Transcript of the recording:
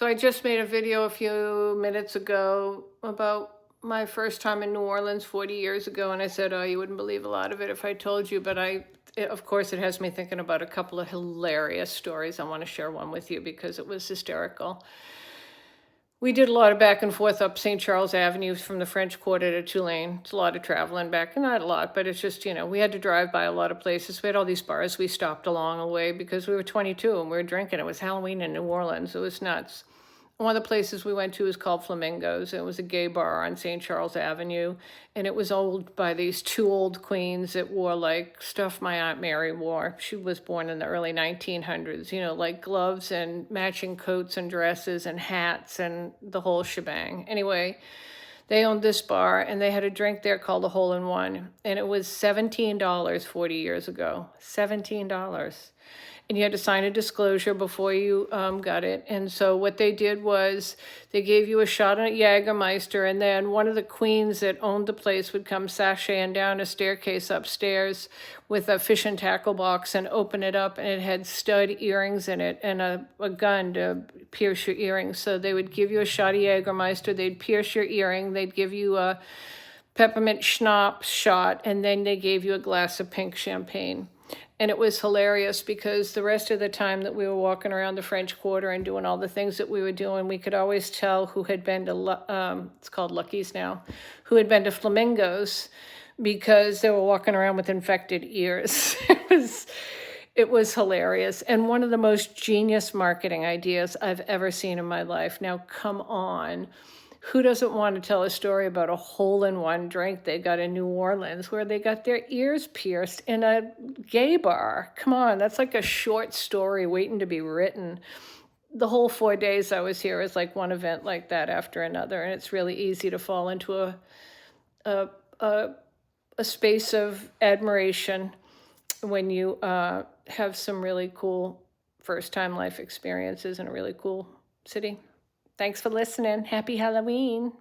So I just made a video a few minutes ago about my first time in New Orleans 40 years ago, and I said, oh, you wouldn't believe a lot of it if I told you, but of course, it has me thinking about a couple of hilarious stories. I want to share one with you because it was hysterical. We did a lot of back and forth up St. Charles Avenue from the French Quarter to Tulane. It's a lot of traveling back, not a lot, but it's just, we had to drive by a lot of places. We had all these bars we stopped along the way because we were 22 and we were drinking. It was Halloween in New Orleans. It was nuts. One of the places we went to was called Flamingos. It was a gay bar on St. Charles Avenue, and it was owned by these two old queens that wore like stuff my Aunt Mary wore. She was born in the early 1900s, like gloves and matching coats and dresses and hats and the whole shebang. Anyway, they owned this bar, and they had a drink there called a hole-in-one, and it was $17 40 years ago. $17. And you had to sign a disclosure before you got it. And so what they did was they gave you a shot at Jägermeister, and then one of the queens that owned the place would come sashaying down a staircase upstairs with a fish and tackle box and open it up, and it had stud earrings in it and a gun to pierce your earrings. So they would give you a shot of Jägermeister, they'd pierce your earring, they'd give you a peppermint schnapps shot, and then they gave you a glass of pink champagne. And it was hilarious because the rest of the time that we were walking around the French Quarter and doing all the things that we were doing, we could always tell who had been to, it's called Lucky's now, who had been to Flamingos because they were walking around with infected ears. It was hilarious. And one of the most genius marketing ideas I've ever seen in my life. Now, come on. Who doesn't want to tell a story about a hole-in-one drink they got in New Orleans where they got their ears pierced in a gay bar? Come on, that's like a short story waiting to be written. The whole 4 days I was here is like one event like that after another, and it's really easy to fall into a space of admiration when you have some really cool first-time life experiences in a really cool city. Thanks for listening. Happy Halloween.